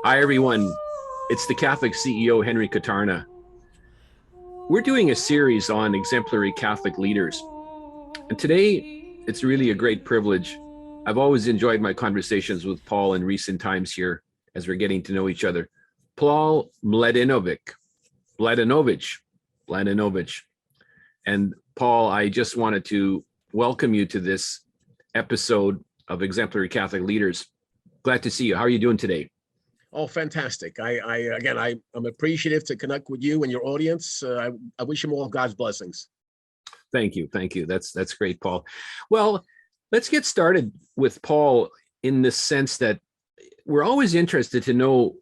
Hi, everyone. It's the Catholic CEO, Henry Katarna. We're doing a series on exemplary Catholic leaders. And today, it's really a great privilege. I've always enjoyed my conversations with Paul in recent times here as we're getting to know each other. Paul Mladjenovic, Mladjenovic, Mladjenovic. And Paul, I just wanted to welcome you to this episode of Exemplary Catholic Leaders. Glad to see you. How are you doing today? Oh, fantastic. I'm appreciative to connect with you and your audience. I wish you all God's blessings. Thank you. Thank you. That's great, Paul. Well, let's get started with Paul in the sense that we're always interested to know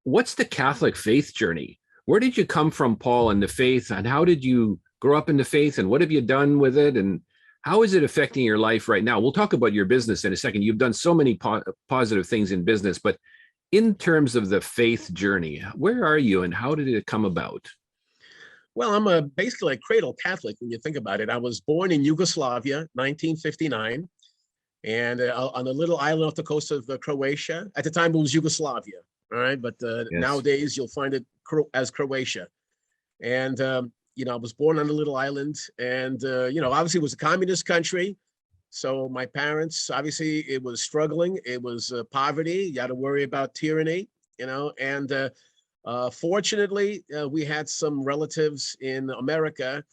what's the Catholic faith journey? Where did you come from, Paul, in the faith, and how did you grow up in the faith, and what have you done with it, and how is it affecting your life right now? We'll talk about your business in a second. You've done so many positive things in business, but in terms of the faith journey, where are you and how did it come about? Well, I'm basically a cradle Catholic when you think about it. I was born in Yugoslavia, 1959, and on a little island off the coast of Croatia. At the time, it was Yugoslavia, all right? But Yes. nowadays, you'll find it as Croatia. And, I was born on a little island, and, obviously it was a communist country. So my parents, obviously, it was struggling. It was poverty. You had to worry about tyranny, and fortunately, we had some relatives in America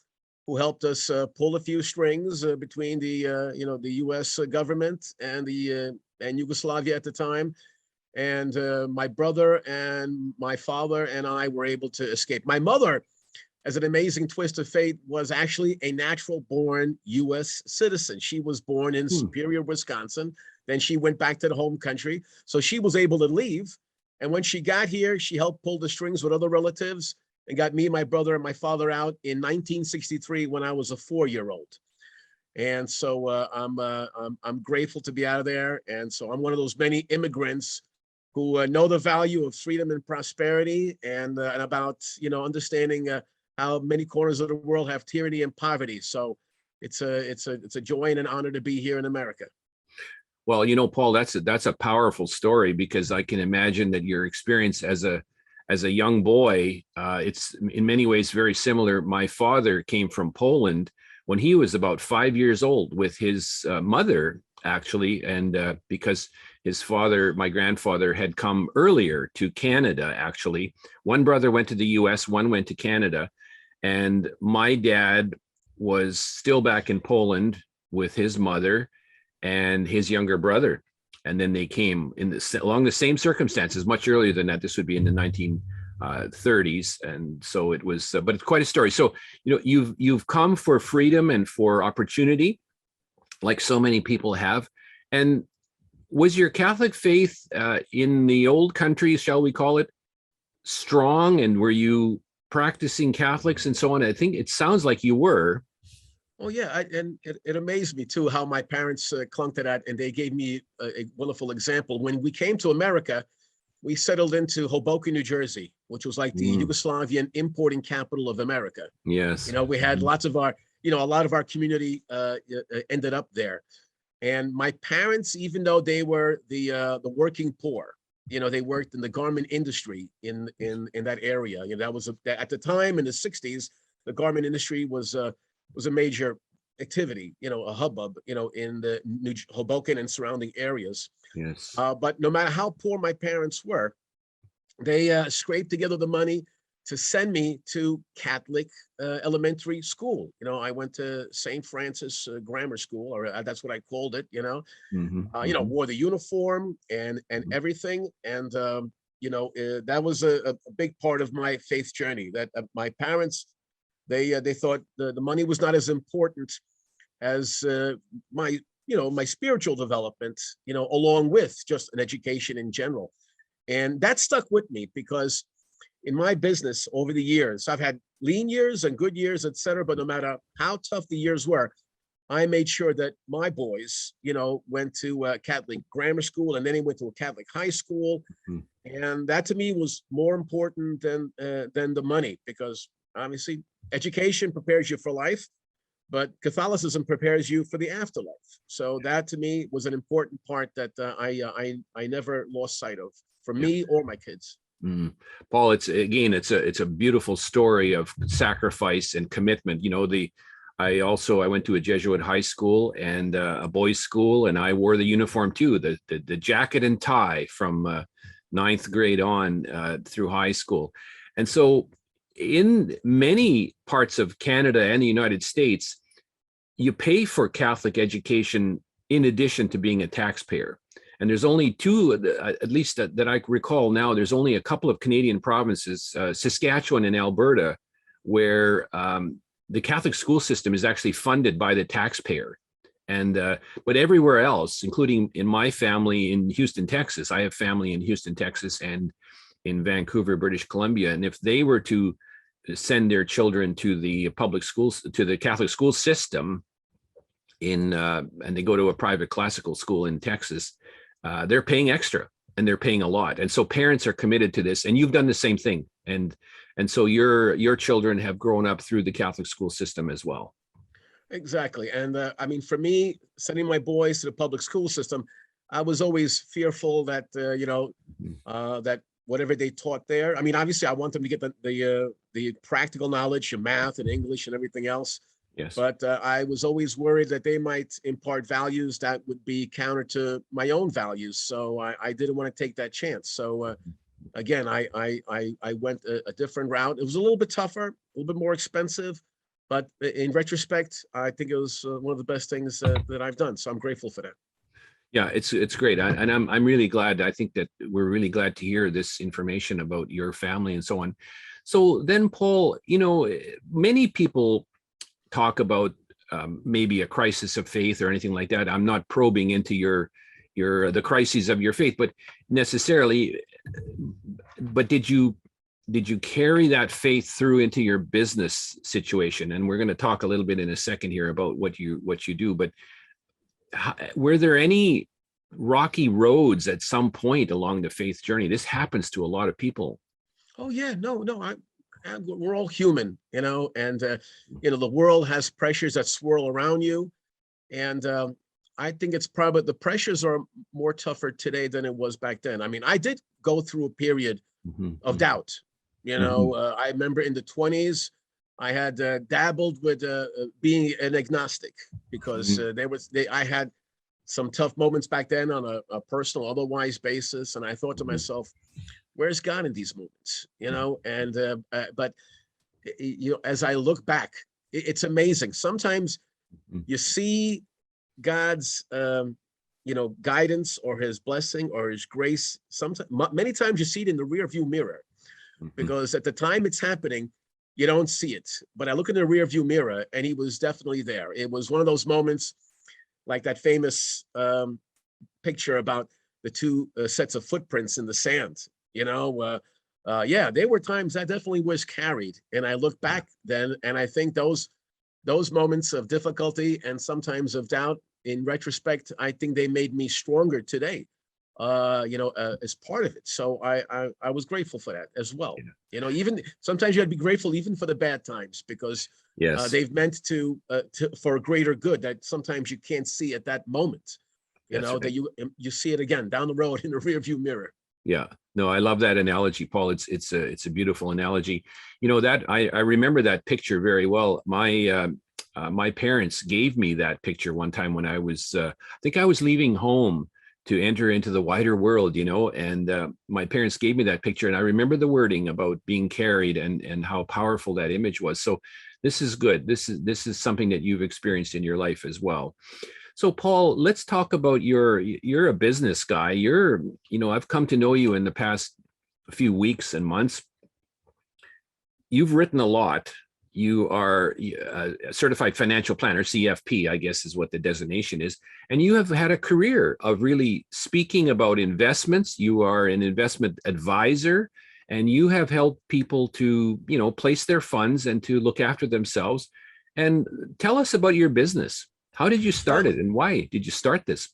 who helped us pull a few strings between the U.S. government and and Yugoslavia at the time. And my brother and my father and I were able to escape. My mother, as an amazing twist of fate, was actually a natural born US citizen. She was born in Hmm. Superior, Wisconsin. Then she went back to the home country. So she was able to leave. And when she got here, she helped pull the strings with other relatives and got me, my brother, and my father out in 1963 when I was a 4-year-old. And so I'm grateful to be out of there. And so I'm one of those many immigrants who know the value of freedom and prosperity, and about understanding how many corners of the world have tyranny and poverty. So it's a joy and an honor to be here in America. Well, Paul, that's a powerful story because I can imagine that your experience as a young boy, it's in many ways very similar. My father came from Poland when he was about 5 years old with his mother, actually, and because his father, my grandfather, had come earlier to Canada. Actually, one brother went to the U.S., one went to Canada, and my dad was still back in Poland with his mother and his younger brother. And then they came along the same circumstances much earlier than that. This would be in the 1930s, and so it was. But it's quite a story. So you've come for freedom and for opportunity, like so many people have. And was your Catholic faith in the old countries, shall we call it, strong? And were you practicing Catholics and so on? I think it sounds like you were. Oh yeah, and it amazed me too how my parents clung to that, and they gave me a wonderful example. When we came to America, we settled into Hoboken, New Jersey, which was like the Mm, Yugoslavian importing capital of America. yes. We had Mhm. lots of a lot of our community ended up there. And my parents, even though they were the working poor, they worked in the garment industry in that area. That was at the time in the '60s, the garment industry was a major activity, a hubbub, in the New Hoboken and surrounding areas. Yes. But no matter how poor my parents were, they scraped together the money to send me to Catholic elementary school. I went to St. Francis Grammar School, or that's what I called it. Hmm. Hmm. Wore the uniform and everything, and that was a big part of my faith journey. That my parents they thought the money was not as important as my spiritual development, along with just an education in general. And that stuck with me because in my business over the years, I've had lean years and good years, et cetera. But no matter how tough the years were, I made sure that my boys, went to Catholic grammar school, and then he went to a Catholic high school. And that to me was more important than the money, because obviously education prepares you for life, but Catholicism prepares you for the afterlife. So that to me was an important part that I never lost sight of for Yeah. me or my kids. Mm. Paul, it's a beautiful story of sacrifice and commitment. I went to a Jesuit high school and a boys' school, and I wore the uniform too, the jacket and tie from ninth grade on through high school. And so in many parts of Canada and the United States, you pay for Catholic education in addition to being a taxpayer. And there's only two, at least that I recall now, there's only a couple of Canadian provinces, Saskatchewan and Alberta, where the Catholic school system is actually funded by the taxpayer. And but everywhere else, including in my family in Houston, Texas, I have family in Houston, Texas, and in Vancouver, British Columbia. And if they were to send their children to the public schools, to the Catholic school system, and they go to a private classical school in Texas, they're paying extra, and they're paying a lot. And so parents are committed to this, and you've done the same thing. And so your children have grown up through the Catholic school system as well. Exactly. And I mean, for me, sending my boys to the public school system, I was always fearful that, that whatever they taught there, I mean, obviously I want them to get the practical knowledge of math and English and everything else. Yes. But I was always worried that they might impart values that would be counter to my own values. So I didn't want to take that chance. So again, I went a different route. It was a little bit tougher, a little bit more expensive, but in retrospect, I think it was one of the best things that I've done. So I'm grateful for that. Yeah, it's great, and I'm really glad. I think that we're really glad to hear this information about your family and so on. So then, Paul, many people talk about maybe a crisis of faith or anything like that. I'm not probing into the crises of your faith, but necessarily. But did you carry that faith through into your business situation? And we're going to talk a little bit in a second here about what you do. But were there any rocky roads at some point along the faith journey? This happens to a lot of people. Oh yeah, no, we're all human, and the world has pressures that swirl around you, and I think it's probably the pressures are more tougher today than it was back then. I mean, I did go through a period of doubt. I remember in the 20s, I had dabbled with being an agnostic because I had some tough moments back then on a personal, otherwise basis, and I thought to myself, where's God in these moments? But as I look back, it's amazing. Sometimes you see God's guidance or his blessing or his grace. Many times you see it in the rear view mirror, because at the time it's happening, you don't see it. But I look in the rear view mirror, and he was definitely there. It was one of those moments like that famous picture about the two sets of footprints in the sand. There were times that definitely was carried. And I look back then, and I think those moments of difficulty and sometimes of doubt, in retrospect, I think they made me stronger today, as part of it. So I was grateful for that as well. Yeah. Even sometimes you had to be grateful even for the bad times, because they've meant to for a greater good that sometimes you can't see at that moment. That you see it again down the road in the rear view mirror. Yeah, no, I love that analogy, Paul. It's a beautiful analogy. That I remember that picture very well. My parents gave me that picture one time when I was, I think I was leaving home to enter into the wider world, and my parents gave me that picture, and I remember the wording about being carried and how powerful that image was. So this is good. This is something that you've experienced in your life as well. So Paul, let's talk about you're a business guy. I've come to know you in the past few weeks and months. You've written a lot. You are a certified financial planner, CFP, I guess is what the designation is. And you have had a career of really speaking about investments. You are an investment advisor, and you have helped people to, place their funds and to look after themselves. And tell us about your business. How did you start it, and why did you start this?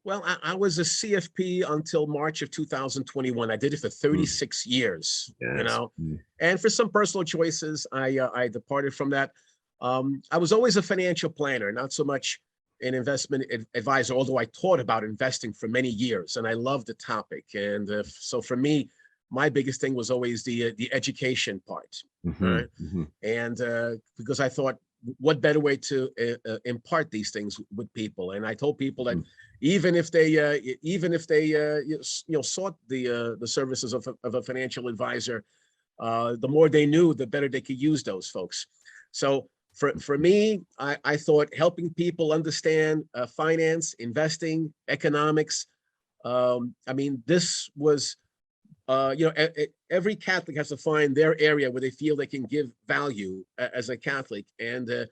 Well, I was a CFP until March of 2021. I did it for 36 years, Yes. and for some personal choices, I departed from that. I was always a financial planner, not so much an investment advisor, although I taught about investing for many years and I loved the topic. And so for me, my biggest thing was always the education part. Right. And because I thought, what better way to impart these things with people? And I told people that even if they sought the services of a financial advisor, the more they knew, the better they could use those folks. So for me, I thought helping people understand finance, investing, economics. I mean, this was, every Catholic has to find their area where they feel they can give value as a Catholic, and they're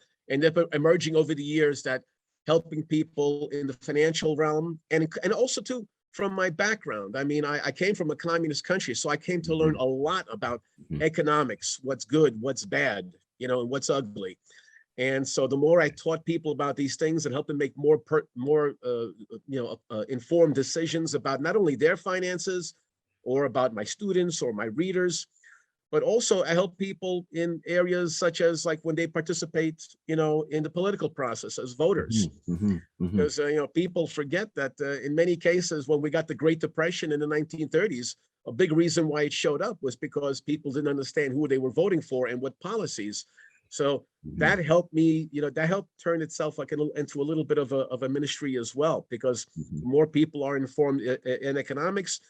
emerging over the years that helping people in the financial realm, and also too from my background. I mean, I came from a communist country, so I came to learn a lot about economics, what's good, what's bad, and what's ugly. And so the more I taught people about these things and helped them make more informed decisions about not only their finances or about my students or my readers, but also I help people in areas such as like when they participate, in the political process as voters. Because, people forget that in many cases, when we got the Great Depression in the 1930s, a big reason why it showed up was because people didn't understand who they were voting for and what policies. So that helped me, that helped turn itself like into a little bit of a ministry as well, because the more people are informed in economics,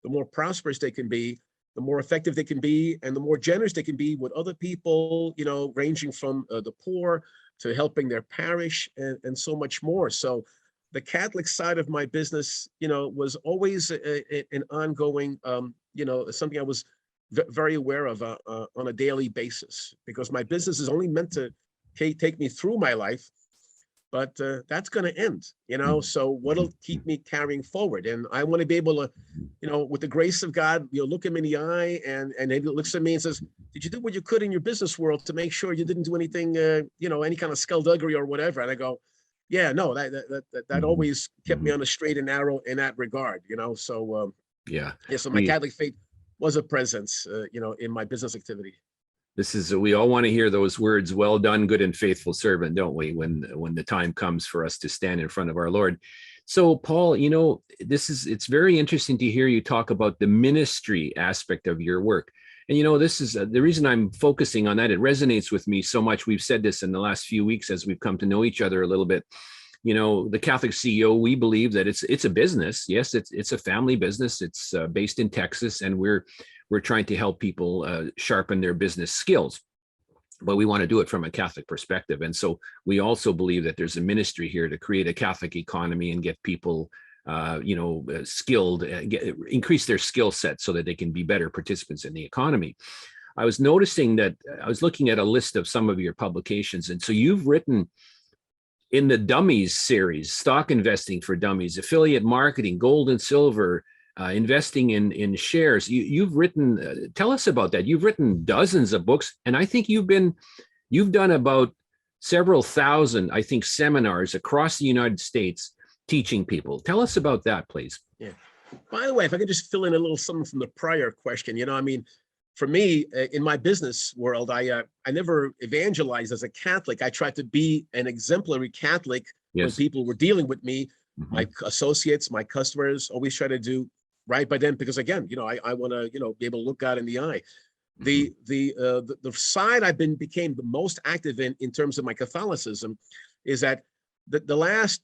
the more prosperous they can be, the more effective they can be, and the more generous they can be with other people, ranging from the poor to helping their parish and so much more. So the Catholic side of my business, was always an ongoing, something I was very aware of on a daily basis, because my business is only meant to take me through my life, but that's going to end, so what'll keep me carrying forward? And I want to be able to, with the grace of God, look him in the eye, and he looks at me and says, did you do what you could in your business world to make sure you didn't do anything, any kind of skullduggery or whatever? And I go, yeah, no, that always kept me on the straight and narrow in that regard, so so my Catholic faith was a presence, in my business activity. We all want to hear those words, well done, good and faithful servant, don't we, when the time comes for us to stand in front of our Lord. So Paul, it's very interesting to hear you talk about the ministry aspect of your work. And this is the reason I'm focusing on that. It resonates with me so much. We've said this in the last few weeks as we've come to know each other a little bit. The Catholic CEO, we believe that it's a business. Yes, it's a family business. It's based in Texas, and we're trying to help people sharpen their business skills, but we want to do it from a Catholic perspective. And so we also believe that there's a ministry here to create a Catholic economy and get people, skilled, increase their skill set so that they can be better participants in the economy. I was noticing that I was looking at a list of some of your publications. And so you've written in the Dummies series, stock investing for dummies, affiliate marketing, gold and silver, investing in shares. You've written, tell us about that. You've written dozens of books, and I think you've done about several thousand, I think, seminars across the United States teaching people. Tell us about that, please. Yeah. By the way, if I could just fill in a little something from the prior question, for me, in my business world, I never evangelized as a Catholic. I tried to be an exemplary Catholic when people were dealing with me. My associates, my customers, always try to do right by them, because again, I want to, be able to look God in the eye. The side I became the most active in terms of my Catholicism is that the last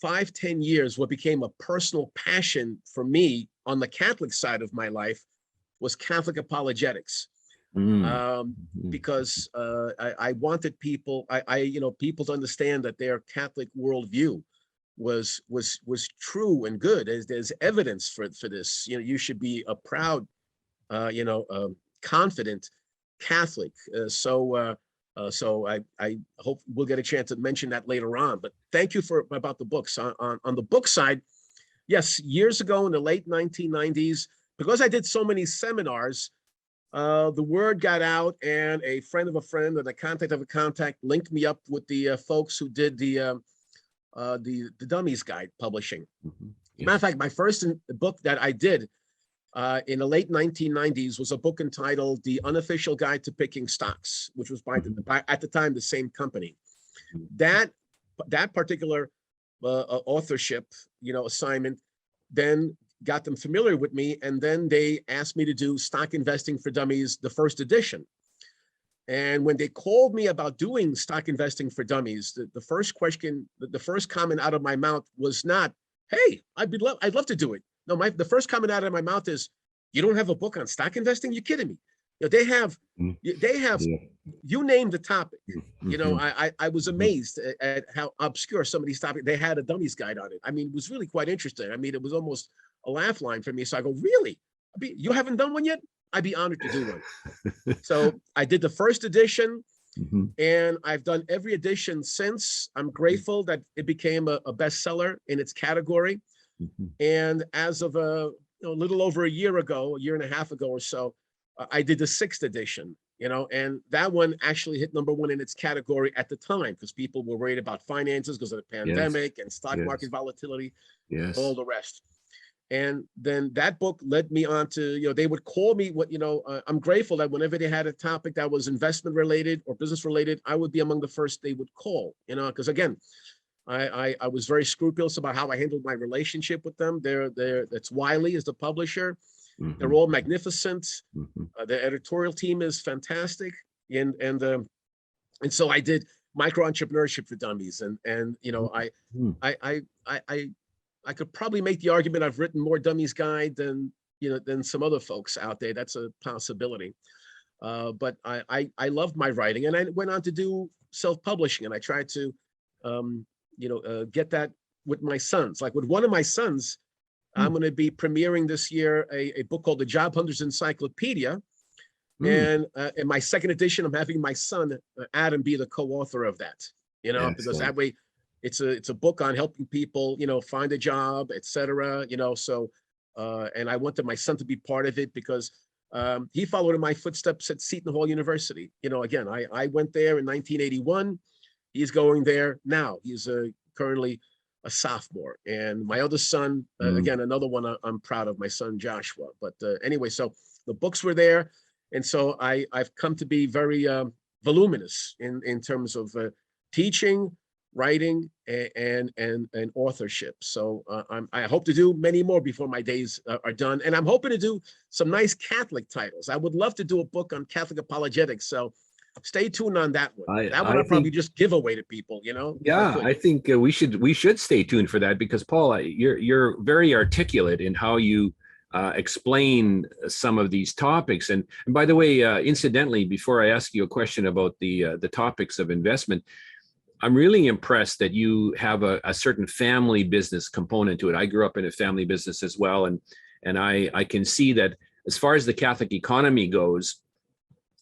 5-10 years, what became a personal passion for me on the Catholic side of my life was Catholic apologetics, because I wanted people, people to understand that their Catholic worldview was true and good. There's evidence for this. You should be a proud, confident Catholic. So I hope we'll get a chance to mention that later on. But thank you about the books. On the book side, yes, years ago in the late 1990s, because I did so many seminars, the word got out, and a friend of a friend and a contact of a contact linked me up with the folks who did the Dummies guide publishing. Matter of fact, my first book that I did in the late 1990s was a book entitled The Unofficial Guide to Picking Stocks, which was by at the time, the same company. That particular authorship, assignment then got them familiar with me. And then they asked me to do Stock Investing for Dummies, the first edition. And when they called me about doing Stock Investing for Dummies, the first question, the first comment out of my mouth was not, "Hey, I'd love to do it." No, the first comment out of my mouth is, "You don't have a book on stock investing? You're kidding me." They have, you name the topic. I was amazed at how obscure some of these topics. They had a dummies guide on it. I mean, it was really quite interesting. I mean, it was almost a laugh line for me. So I go, "Really? You haven't done one yet? I'd be honored to do one." So I did the first edition, and I've done every edition since. I'm grateful that it became a bestseller in its category. And as of a little over a year and a half ago or so, I did the sixth edition, and that one actually hit #1 in its category at the time, because people were worried about finances because of the pandemic and stock market volatility, all the rest. And then that book led me on to, they would call me, I'm grateful that whenever they had a topic that was investment related or business related, I would be among the first they would call, because again, I was very scrupulous about how I handled my relationship with them. That's Wiley is the publisher. They're all magnificent. The editorial team is fantastic. And so I did micro entrepreneurship for dummies. And I could probably make the argument I've written more dummies guide than some other folks out there. That's a possibility. But I loved my writing, and I went on to do self-publishing, and I tried to get that with my sons. Like with one of my sons, I'm going to be premiering this year a book called The Job Hunter's Encyclopedia. And in my second edition, I'm having my son, Adam, be the co-author of that, because that way it's a book on helping people, find a job, etc. So, and I wanted my son to be part of it because he followed in my footsteps at Seton Hall University. Again, I went there in 1981. He's going there now. He's currently a sophomore. And my other son, again, another one I'm proud of, my son Joshua. But anyway, so the books were there. And so I've come to be very voluminous in terms of teaching, writing, and authorship. So I hope to do many more before my days are done. And I'm hoping to do some nice Catholic titles. I would love to do a book on Catholic apologetics. So stay tuned on that one. I'll probably just give away to people, Yeah, I think we should stay tuned for that, because Paul, you're very articulate in how you explain some of these topics. And by the way, incidentally, before I ask you a question about the topics of investment, I'm really impressed that you have a certain family business component to it. I grew up in a family business as well, and I can see that as far as the Catholic economy goes,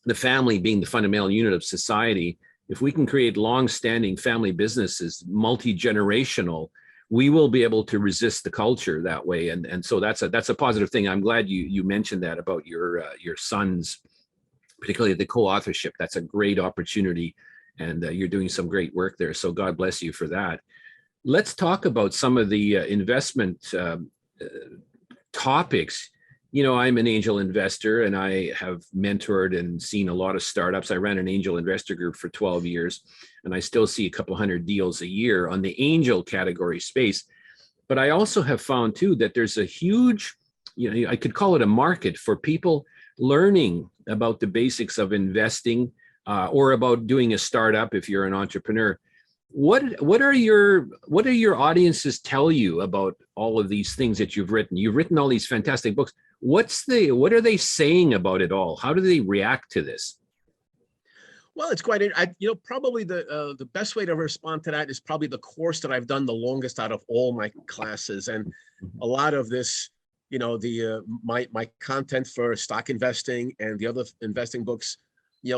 the family being the fundamental unit of society, if we can create long-standing family businesses, multi-generational, we will be able to resist the culture that way. And so that's a positive thing. I'm glad you mentioned that about your sons, particularly the co-authorship. That's a great opportunity, and you're doing some great work there. So God bless you for that. Let's talk about some of the investment topics. I'm an angel investor, and I have mentored and seen a lot of startups. I ran an angel investor group for 12 years, and I still see a couple hundred deals a year on the angel category space. But I also have found too that there's a huge, I could call it a market for people learning about the basics of investing or about doing a startup if you're an entrepreneur. What are your audiences tell you about all of these things that you've written? You've written all these fantastic books. What are they saying about it all? How do they react to this? Well, it's quite, probably the best way to respond to that is probably the course that I've done the longest out of all my classes. And a lot of this, my content for stock investing and the other investing books,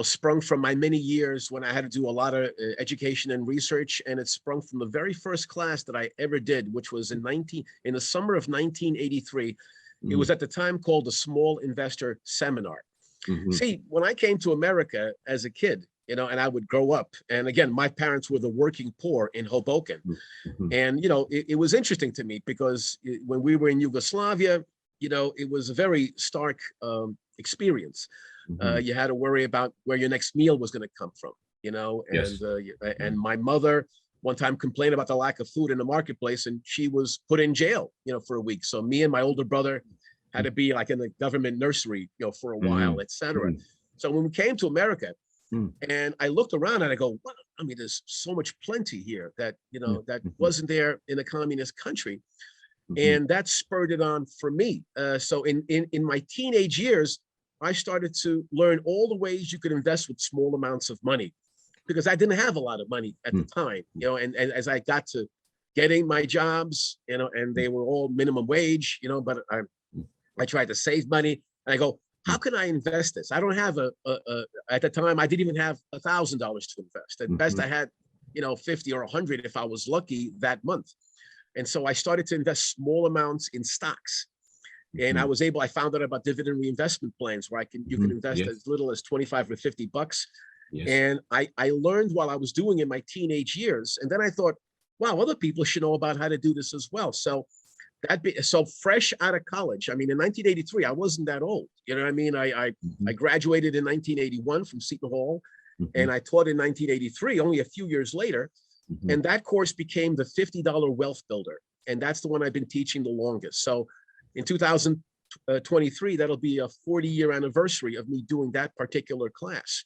sprung from my many years when I had to do a lot of education and research. And it sprung from the very first class that I ever did, which was in the summer of 1983. It was at the time called the Small Investor Seminar. See, when I came to America as a kid, and I would grow up, and again, my parents were the working poor in Hoboken. And, it was interesting to me because when we were in Yugoslavia, it was a very stark experience. Mhm. You had to worry about where your next meal was going to come from, Yes. and my mother one time complained about the lack of food in the marketplace, and she was put in jail, for a week. So me and my older brother had to be like in the government nursery, for a while, Mhm. etc. Mhm. So when we came to America, Mhm. and I looked around and I go, wow, I mean, there's so much plenty here that, Mhm. that Mhm. wasn't there in a communist country. Mhm. And that spurred it on for me. So in my teenage years, I started to learn all the ways you could invest with small amounts of money, because I didn't have a lot of money at the Mhm. time, and as I got to getting my jobs, and they were all minimum wage, but I tried to save money, and I go, how Mhm. can I invest this? I don't have at the time, I didn't even have $1,000 to invest. At best, I Mhm. had, 50 or 100 if I was lucky that month. And so I started to invest small amounts in stocks. And Mhm. I found out about dividend reinvestment plans where you can Mhm. invest Yes. as little as 25 or $50. Yes. And I learned while I was doing in my teenage years. And then I thought, wow, other people should know about how to do this as well. So so fresh out of college. I mean, in 1983, I wasn't that old. You know what I mean? I Mhm. graduated in 1981 from Seton Hall, and Mhm. I taught in 1983, only a few years later. Mhm. And that course became the $50 Wealth Builder. And that's the one I've been teaching the longest. So in 2023, that'll be a 40-year anniversary of me doing that particular class.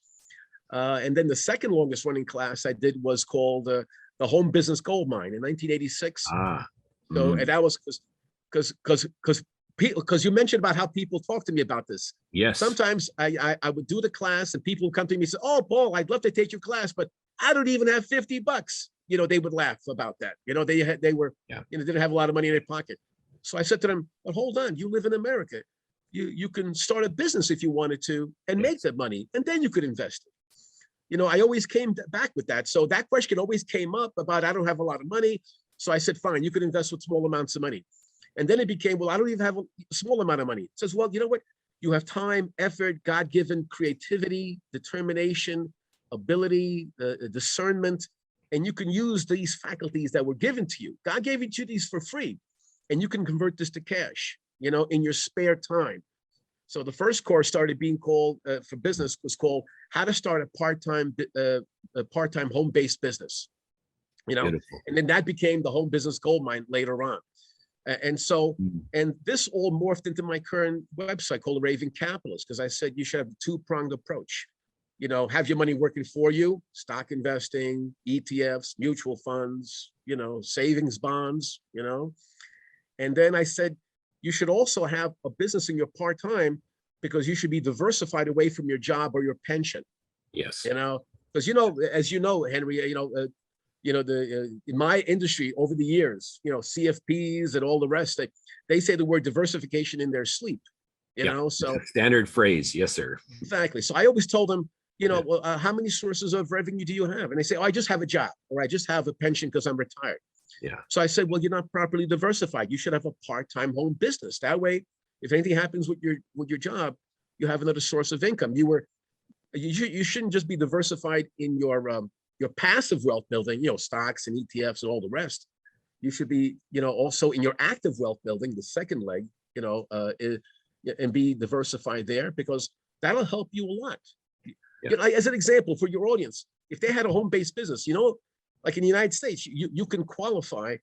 And then the second longest running class I did was called the Home Business Gold Mine in 1986. Ah. So, and Mm. that was because you mentioned about how people talk to me about this. Yes. Sometimes I would do the class and people would come to me and say, "Oh, Paul, I'd love to take your class, but I don't even have $50." They would laugh about that. They were Yeah. didn't have a lot of money in their pocket. So I said to them, "But hold on, you live in America. You can start a business if you wanted to and make Yes. that money, and then you could invest it." I always came back with that. So that question always came up about I don't have a lot of money. So I said, fine, you could invest with small amounts of money. And then it became, well, I don't even have a small amount of money. It says, well, you know what? You have time, effort, God-given creativity, determination, ability, discernment, and you can use these faculties that were given to you. God gave you these for free, and you can convert this to cash, in your spare time. So the first course started being called for business was called How to Start a part-time home-based business. Beautiful. And then that became the Home Business Gold Mine later on. And so, Mm. and this all morphed into my current website called The Raving Capitalist, because I said you should have a two-pronged approach. Have your money working for you, stock investing, ETFs, mutual funds, savings bonds. And then I said, you should also have a business in your part-time, because you should be diversified away from your job or your pension, Yes. because, as you know, Henry, in my industry over the years, CFPs and all the rest, they say the word diversification in their sleep, Yeah. so Standard phrase. Yes, sir. exactly. So I always told them, Yeah. well, how many sources of revenue do you have? And they say, oh, I just have a job, or I just have a pension because I'm retired. Yeah. So I said, well, you're not properly diversified. You should have a part-time home business. That way, if anything happens with your job, you have another source of income. You shouldn't just be diversified in your passive wealth building, stocks and ETFs and all the rest. You should be, also in your active wealth building, the second leg, and be diversified there, because that'll help you a lot. Yeah. As an example for your audience, if they had a home-based business, like in the United States, you can qualify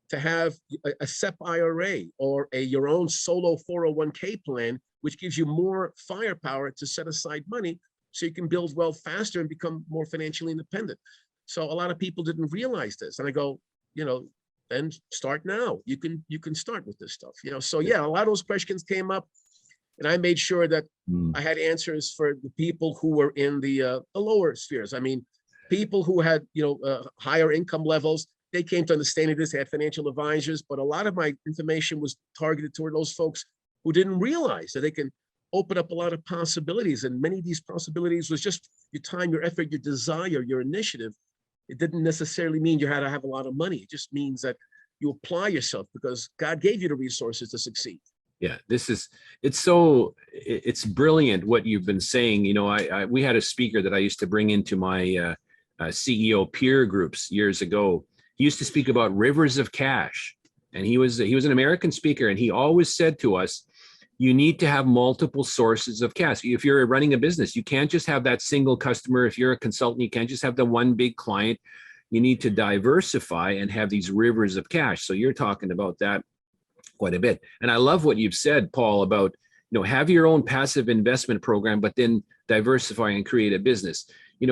to have a SEP IRA or your own solo 401k plan, which gives you more firepower to set aside money so you can build wealth faster and become more financially independent. So a lot of people didn't realize this. And I go, then start now. You can start with this stuff. So yeah, a lot of those questions came up, and I made sure that Mm. I had answers for the people who were in the lower spheres. I mean, people who had higher income levels, they came to understanding this. They had financial advisors, but a lot of my information was targeted toward those folks who didn't realize that they can open up a lot of possibilities. And many of these possibilities was just your time, your effort, your desire, your initiative. It didn't necessarily mean you had to have a lot of money. It just means that you apply yourself because God gave you the resources to succeed. Yeah, it's brilliant what you've been saying. We had a speaker that I used to bring into my CEO peer groups years ago. He used to speak about rivers of cash, and he was an American speaker, and he always said to us, You need to have multiple sources of cash. If you're running a business, you can't just have that single customer. If you're a consultant, you can't just have the one big client. You need to diversify and have these rivers of cash. So you're talking about that quite a bit. And I love what you've said, Paul, about, have your own passive investment program, but then diversify and create a business. We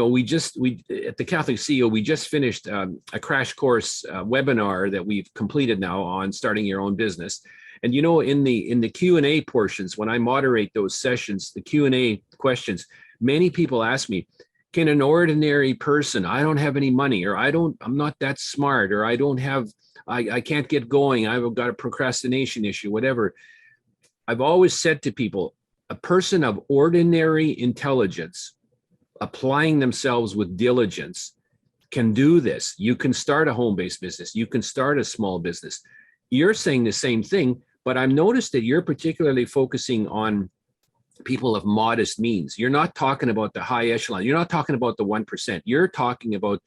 at the Catholic CEO, we just finished a crash course webinar that we've completed now on starting your own business. And in the Q&A portions, when I moderate those sessions, the Q&A questions, many people ask me, can an ordinary person, I don't have any money, or I'm not that smart, or I can't get going, I've got a procrastination issue, whatever. I've always said to people, a person of ordinary intelligence applying themselves with diligence can do this. You can start a home-based business. You can start a small business. You're saying the same thing, but I've noticed that you're particularly focusing on people of modest means. You're not talking about the high echelon. You're not talking about the 1%. You're talking about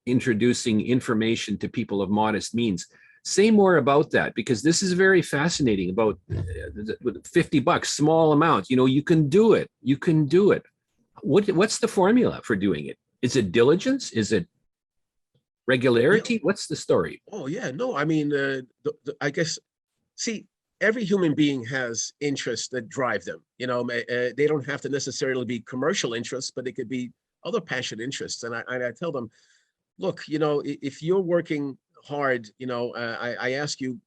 introducing information to people of modest means. Say more about that, because this is very fascinating about $50, small amount. You can do it. You can do it. What's the formula for doing it? Is it diligence? Is it regularity? Yeah. What's the story? Oh yeah, no, I mean, I guess, see, every human being has interests that drive them. They don't have to necessarily be commercial interests, but it could be other passion interests. And I tell them, look, if you're working hard, I ask you,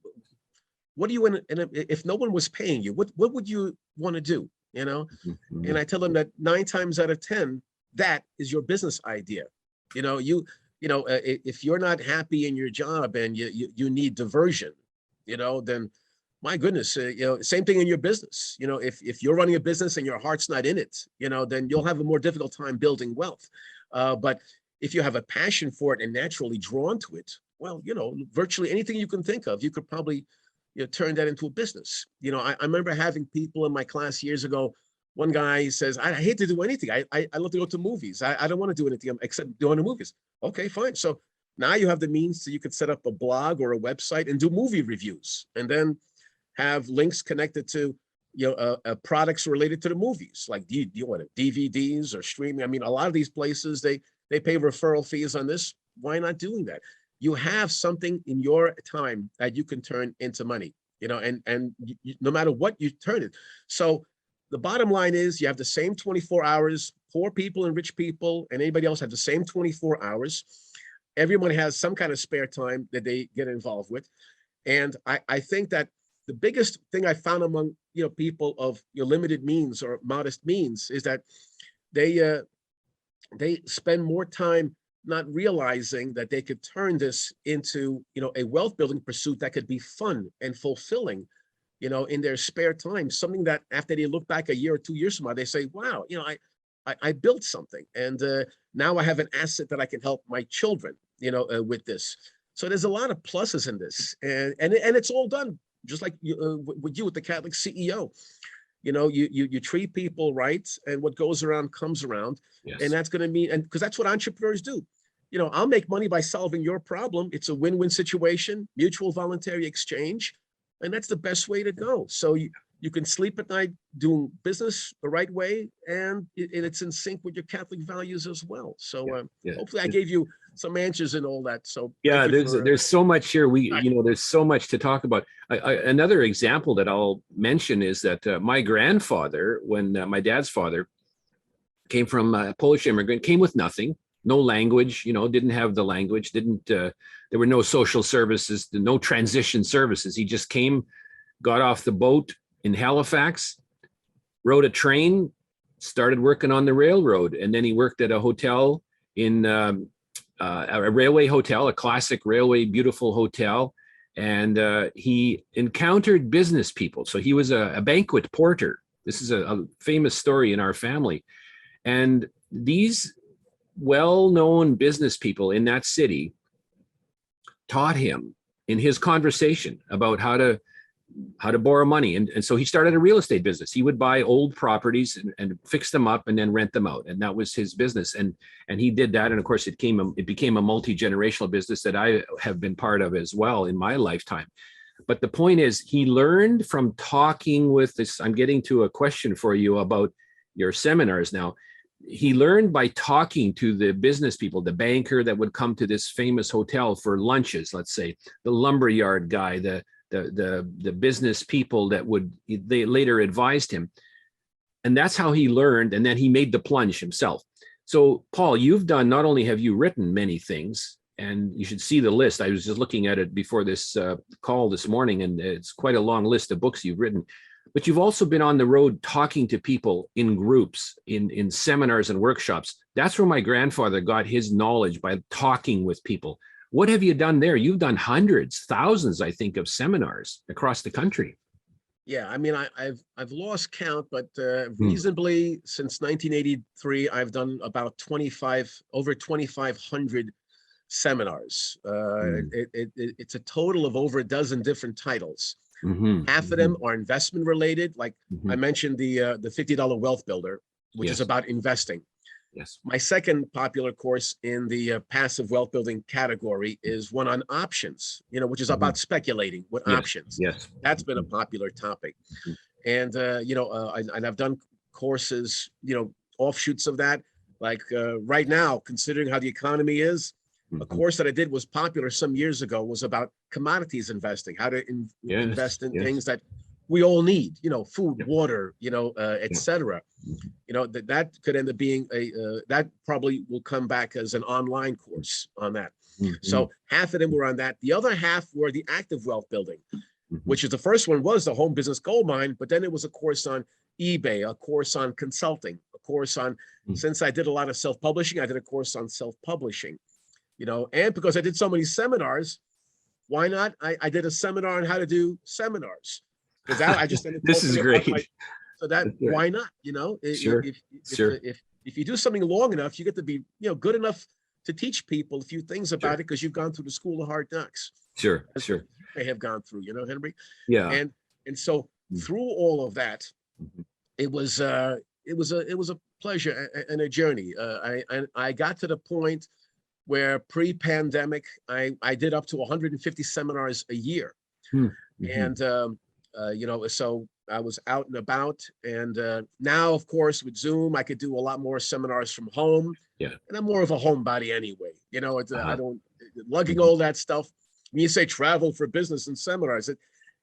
what do you want? And if no one was paying you, what would you want to do? Mm-hmm. And I tell them that 9 times out of 10, that is your business idea. If you're not happy in your job and you need diversion, then my goodness, same thing in your business. If you're running a business and your heart's not in it, then you'll have a more difficult time building wealth. But if you have a passion for it and naturally drawn to it, well, virtually anything you can think of, you could probably turn that into a business. I remember having people in my class years ago. One guy says, I hate to do anything. I love to go to movies. I don't want to do anything except going to movies. Okay, fine. So now you have the means so you could set up a blog or a website and do movie reviews, and then have links connected to products related to the movies. Like, do you want DVDs or streaming? I mean, a lot of these places, they pay referral fees on this. Why not doing that? You have something in your time that you can turn into money, and no matter what you turn it. So the bottom line is, you have the same 24 hours. Poor people and rich people and anybody else have the same 24 hours. Everyone has some kind of spare time that they get involved with. And I think that the biggest thing I found among people of limited means or modest means is that they spend more time not realizing that they could turn this into a wealth building pursuit that could be fun and fulfilling in their spare time, something that after they look back a year or 2 years from now, they say, wow, I built something, and now I have an asset that I can help my children with this. So there's a lot of pluses in this, and it's all done just like with you with the Catholic CEO. You treat people right, and what goes around comes around. Yes. And that's going to mean, and because that's what entrepreneurs do. I'll make money by solving your problem. It's a win-win situation, mutual voluntary exchange, and that's the best way to go. So you can sleep at night doing business the right way, and it's in sync with your Catholic values as well. So hopefully I gave you some answers and all that. So yeah, there's so much here. There's so much to talk about. Another example that I'll mention is that my grandfather, when my dad's father came from a Polish immigrant, came with nothing, no language, didn't have the language, there were no social services, no transition services. He just came, got off the boat in Halifax, rode a train, started working on the railroad, and then he worked at a hotel in a railway hotel, a classic railway, beautiful hotel. And he encountered business people. So he was a banquet porter. This is a famous story in our family. And these well-known business people in that city taught him in his conversation about how to borrow money. And so he started a real estate business. He would buy old properties and fix them up and then rent them out. And that was his business. And he did that. And of course, it became a multi-generational business that I have been part of as well in my lifetime. But the point is, he learned from talking with this. I'm getting to a question for you about your seminars now. He learned by talking to the business people, the banker that would come to this famous hotel for lunches, let's say, the lumberyard guy, the business people that they later advised him. And that's how he learned. And then he made the plunge himself. So, Paul, not only have you written many things, and you should see the list. I was just looking at it before this call this morning, and it's quite a long list of books you've written. But you've also been on the road talking to people in groups, in seminars and workshops. That's where my grandfather got his knowledge, by talking with people. What have you done there? You've done hundreds, thousands, I think, of seminars across the country. Yeah, I mean, I've lost count, but reasonably since 1983, I've done about over 2,500 seminars. It's a total of over a dozen different titles. Half of them are investment related. Like I mentioned, the $50 Wealth Builder, which is about investing. Yes. My second popular course in the passive wealth building category is one on options, which is about speculating with options. Yes. That's been a popular topic. And, and I've done courses, offshoots of that. Like right now, considering how the economy is, a course that I did was popular some years ago was about commodities investing, how to invest in things that we all need, food, water, etc. That could end up being that probably will come back as an online course on that. So half of them were on that. The other half were the active wealth building, which is the first one was the home business gold mine, but then it was a course on eBay, a course on consulting, a course on, since I did a lot of self-publishing, I did a course on self-publishing. And because I did so many seminars, why not? I did a seminar on how to do seminars, because I just ended this is great. So that why not? Sure. If you do something long enough, you get to be good enough to teach people a few things about it, because you've gone through the school of hard knocks. Sure. I have gone through, Henry. Yeah. And so through all of that, it was a pleasure and a journey. I got to the point where pre-pandemic, I did up to 150 seminars a year. And, so I was out and about. And now, of course, with Zoom, I could do a lot more seminars from home. Yeah. And I'm more of a homebody anyway. I don't, lugging all that stuff. When you say travel for business and seminars,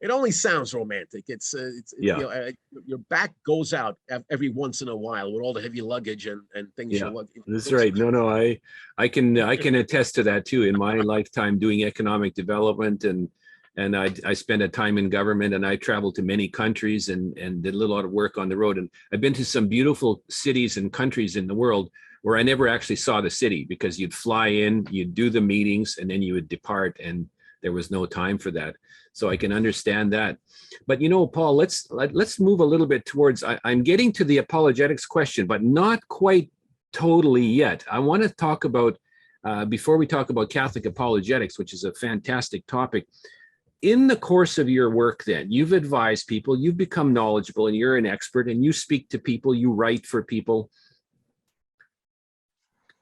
it only sounds romantic. It's your back goes out every once in a while with all the heavy luggage and things. Yeah, that's right. No, I can attest to that too. In my lifetime doing economic development, and I spent a time in government, and I traveled to many countries and did a lot of work on the road. And I've been to some beautiful cities and countries in the world where I never actually saw the city, because you'd fly in, you'd do the meetings, and then you would depart, and there was no time for that. So I can understand that. But Paul, let's move a little bit towards, I'm getting to the apologetics question, but not quite totally yet. I want to talk about, before we talk about Catholic apologetics, which is a fantastic topic, in the course of your work then, you've advised people, you've become knowledgeable, and you're an expert, and you speak to people, you write for people.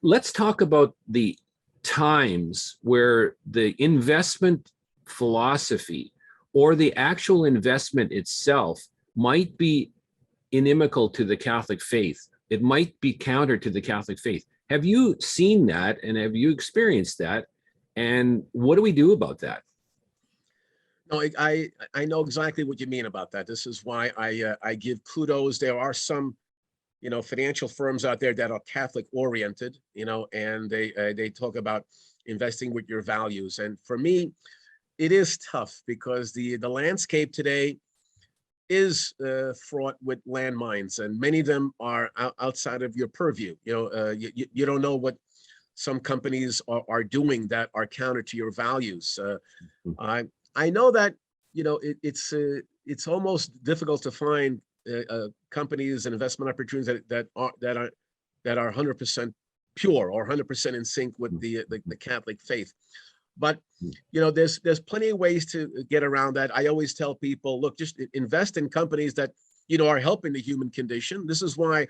Let's talk about the times where the investment philosophy or the actual investment itself might be inimical to the Catholic faith. It might be counter to the Catholic faith. Have you seen that, and have you experienced that? And what do we do about that? No, I know exactly what you mean about that. This is why I give kudos. There are some financial firms out there that are Catholic oriented, and they talk about investing with your values. And for me, it is tough, because the landscape today is fraught with landmines, and many of them are outside of your purview. You don't know what some companies are doing that are counter to your values. I know that it's almost difficult to find companies and investment opportunities that are 100% pure or 100% in sync with the Catholic faith. But there's plenty of ways to get around that. I always tell people, look, just invest in companies that are helping the human condition. This is why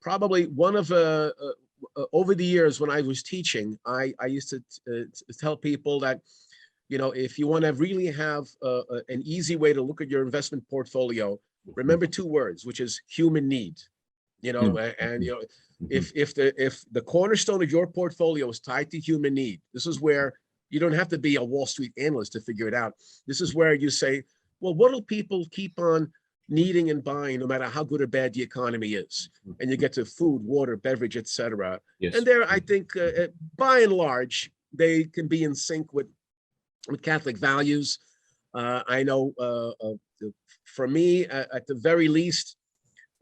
probably one of over the years when I was teaching, I used to tell people that if you want to really have an easy way to look at your investment portfolio, remember two words, which is human need. And if the cornerstone of your portfolio is tied to human need, this is where you don't have to be a Wall Street analyst to figure it out. This is where you say, well, what do people keep on needing and buying, no matter how good or bad the economy is? And you get to food, water, beverage, etc. Yes. And there, I think, by and large, they can be in sync with Catholic values. I know, for me, at the very least,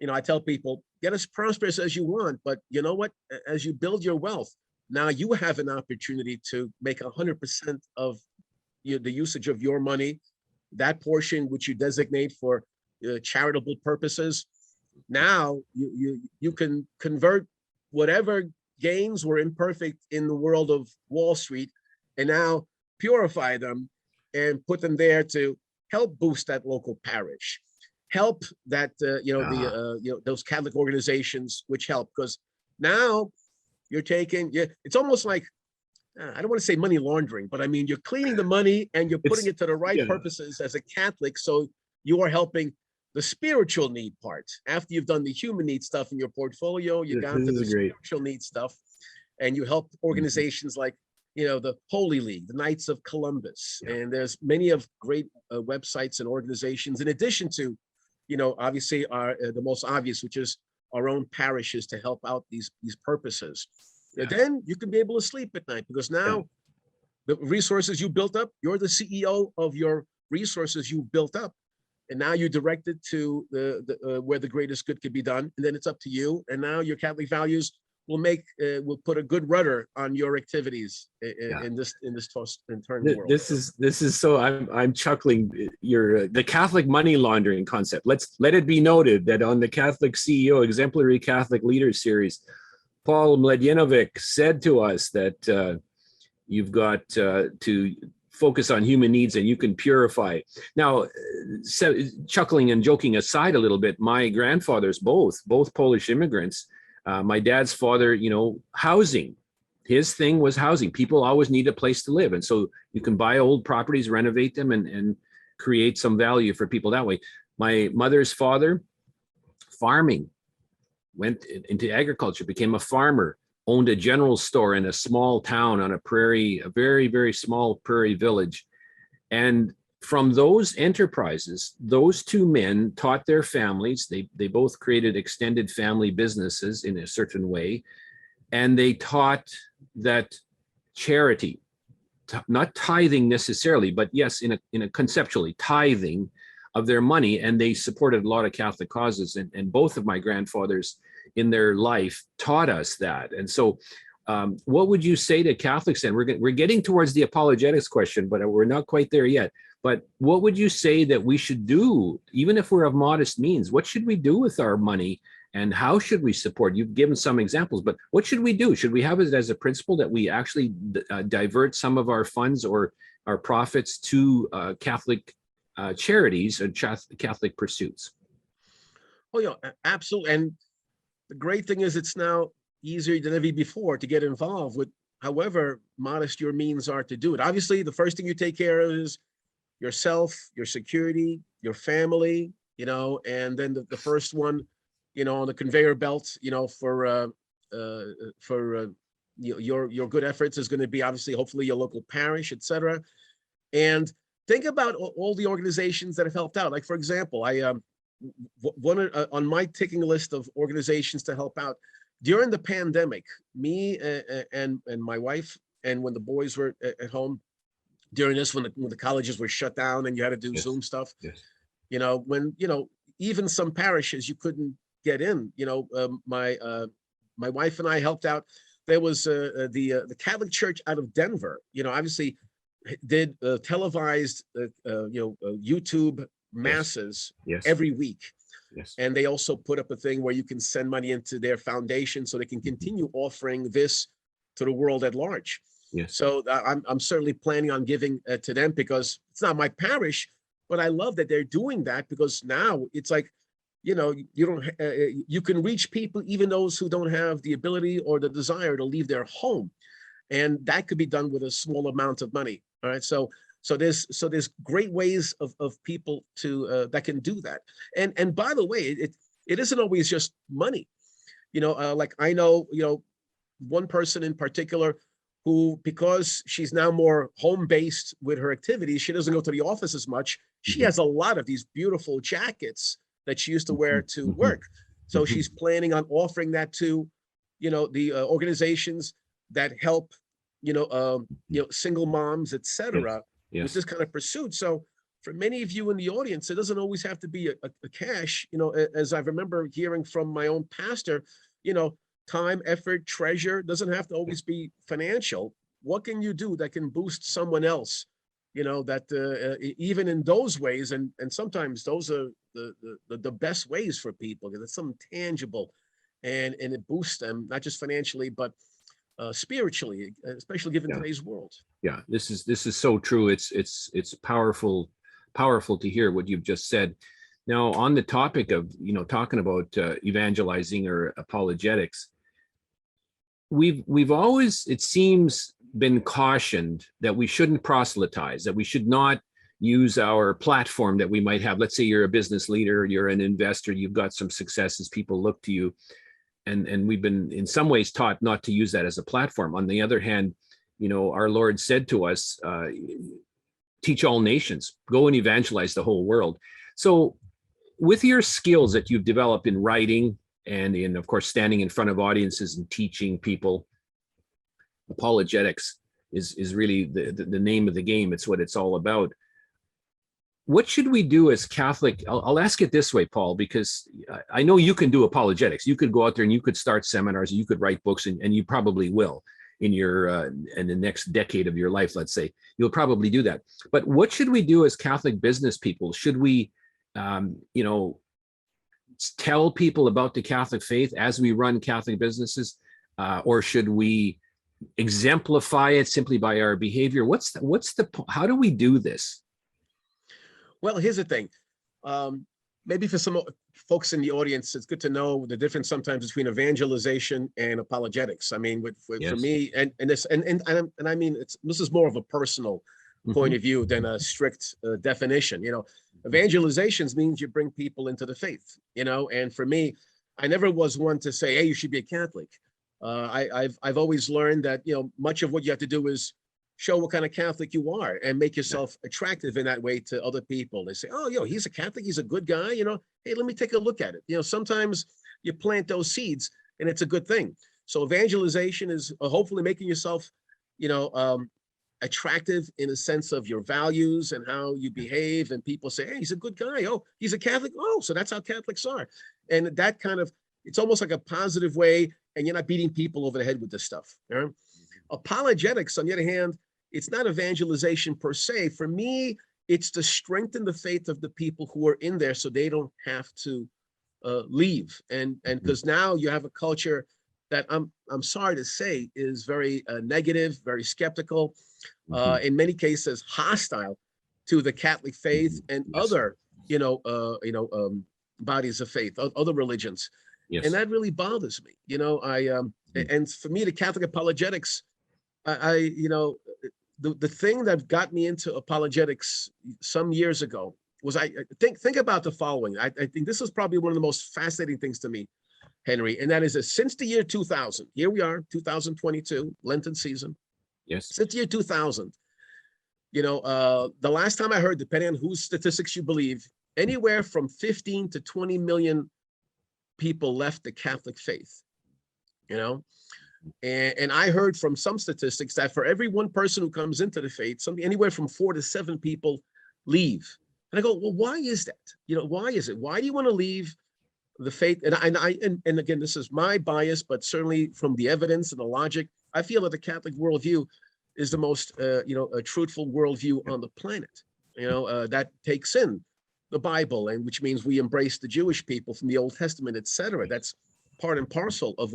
I tell people, get as prosperous as you want, but you know what? As you build your wealth, now you have an opportunity to make 100% of the usage of your money, that portion which you designate for charitable purposes. Now you can convert whatever gains were imperfect in the world of Wall Street, and now purify them and put them there to help boost that local parish, help that those Catholic organizations which help, because now you're taking, it's almost like, I don't want to say money laundering, but I mean, you're cleaning the money and you're putting it to the right purposes as a Catholic. So you are helping the spiritual need part. After you've done the human need stuff in your portfolio, you got to the spiritual need stuff, and you help organizations like, the Holy League, the Knights of Columbus. And there's many of great websites and organizations, in addition to, obviously the most obvious, which is our own parishes, to help out these purposes. Then you can be able to sleep at night, because now the resources you built up, you're the CEO of your resources you built up. And now you direct it to where the greatest good could be done. And then it's up to you. And now your Catholic values will put a good rudder on your activities in this toss and turn world. This is so, I'm chuckling. The Catholic money laundering concept. Let it be noted that on the Catholic CEO Exemplary Catholic Leaders series, Paul Mladjenovic said to us that you've got to focus on human needs and you can purify. Now, chuckling and joking aside a little bit, my grandfathers, both Polish immigrants, my dad's father, housing. His thing was housing. People always need a place to live. And so you can buy old properties, renovate them, and create some value for people that way. My mother's father, farming, went into agriculture, became a farmer, owned a general store in a small town on a prairie, a very, very small prairie village. And from those enterprises, those two men taught their families. They both created extended family businesses in a certain way. And they taught that charity, not tithing necessarily, but yes, in a conceptually, tithing of their money. And they supported a lot of Catholic causes. And both of my grandfathers in their life taught us that. And so what would you say to Catholics then? We're getting towards the apologetics question, but we're not quite there yet. But what would you say that we should do, even if we're of modest means? What should we do with our money, and how should we support? You've given some examples, but what should we do? Should we have it as a principle that we actually divert some of our funds or our profits to Catholic charities and Catholic pursuits? Oh, yeah, absolutely. And the great thing is it's now easier than ever before to get involved with however modest your means are to do it. Obviously, the first thing you take care of is yourself, your security, your family, and then the first one, on the conveyor belt, for your good efforts is going to be obviously, hopefully, your local parish, etc. And think about all the organizations that have helped out. Like, for example, one on my ticking list of organizations to help out during the pandemic, me and my wife, and when the boys were at home during this, when the colleges were shut down and you had to do Zoom stuff, when even some parishes you couldn't get in, my wife and I helped out. There was the Catholic Church out of Denver, obviously did televised YouTube masses every week. And they also put up a thing where you can send money into their foundation so they can continue offering this to the world at large. So I'm certainly planning on giving to them, because it's not my parish, but I love that they're doing that, because now it's like, you can reach people, even those who don't have the ability or the desire to leave their home. And that could be done with a small amount of money. All right. So there's great ways of people to that can do that. And by the way, it isn't always just money. Like I know, one person in particular who, because she's now more home-based with her activities, she doesn't go to the office as much. She has a lot of these beautiful jackets that she used to wear to work. So she's planning on offering that to, the organizations that help, single moms, etc., with this kind of pursuit. So for many of you in the audience, it doesn't always have to be a cash, as I remember hearing from my own pastor, time, effort, treasure doesn't have to always be financial. What can you do that can boost someone else? That even in those ways, and sometimes those are the best ways for people, because it's something tangible, and it boosts them not just financially but spiritually, especially given today's world. Yeah, this is so true. It's powerful to hear what you've just said. Now, on the topic of talking about evangelizing or apologetics, we've always, it seems, been cautioned that we shouldn't proselytize, that we should not use our platform that we might have. Let's say you're a business leader, you're an investor, you've got some successes, people look to you, and we've been in some ways taught not to use that as a platform. On the other hand, our Lord said to us, teach all nations, go and evangelize the whole world. So with your skills that you've developed in writing and in, of course, standing in front of audiences and teaching people, apologetics is really the name of the game. It's what it's all about. What should we do as Catholic? I'll ask it this way, Paul, because I know you can do apologetics. You could go out there and you could start seminars, you could write books, and you probably will in your in the next decade of your life, let's say. You'll probably do that. But what should we do as Catholic business people? Should we tell people about the Catholic faith as we run Catholic businesses, or should we exemplify it simply by our behavior? How do we do this? Well, here's the thing. Maybe for some folks in the audience, it's good to know the difference sometimes between evangelization and apologetics. I mean, for me, and I mean, this is more of a personal point of view than a strict definition. Evangelizations means you bring people into the faith. And for me, I never was one to say, hey, you should be a Catholic. I've always learned that much of what you have to do is show what kind of Catholic you are and make yourself attractive in that way to other people. They say, oh, he's a Catholic, he's a good guy, hey, let me take a look at it. Sometimes you plant those seeds and it's a good thing. So evangelization is hopefully making yourself, attractive in a sense of your values and how you behave. And people say, hey, he's a good guy. Oh, he's a Catholic. Oh, so that's how Catholics are. And that kind of, it's almost like a positive way, and you're not beating people over the head with this stuff. Right? Apologetics, on the other hand, it's not evangelization per se. For me, it's to strengthen the faith of the people who are in there so they don't have to leave. And because now you have a culture that I'm sorry to say is very negative, very skeptical, in many cases hostile to the Catholic faith and other, bodies of faith, other religions. And that really bothers me. And for me, the Catholic apologetics, the thing that got me into apologetics some years ago was I think about the following. I think this is probably one of the most fascinating things to me, Henry, and that is that since the year 2000, here we are, 2022, Lenten season. Yes. Since the year 2000, the last time I heard, depending on whose statistics you believe, anywhere from 15 to 20 million people left the Catholic faith, And I heard from some statistics that for every one person who comes into the faith, anywhere from 4 to 7 people leave. And I go, well, why is that? Why is it? Why do you want to leave the faith? And again, this is my bias, but certainly from the evidence and the logic, I feel that the Catholic worldview is the most, a truthful worldview on the planet. That takes in the Bible, and which means we embrace the Jewish people from the Old Testament, etc. That's part and parcel of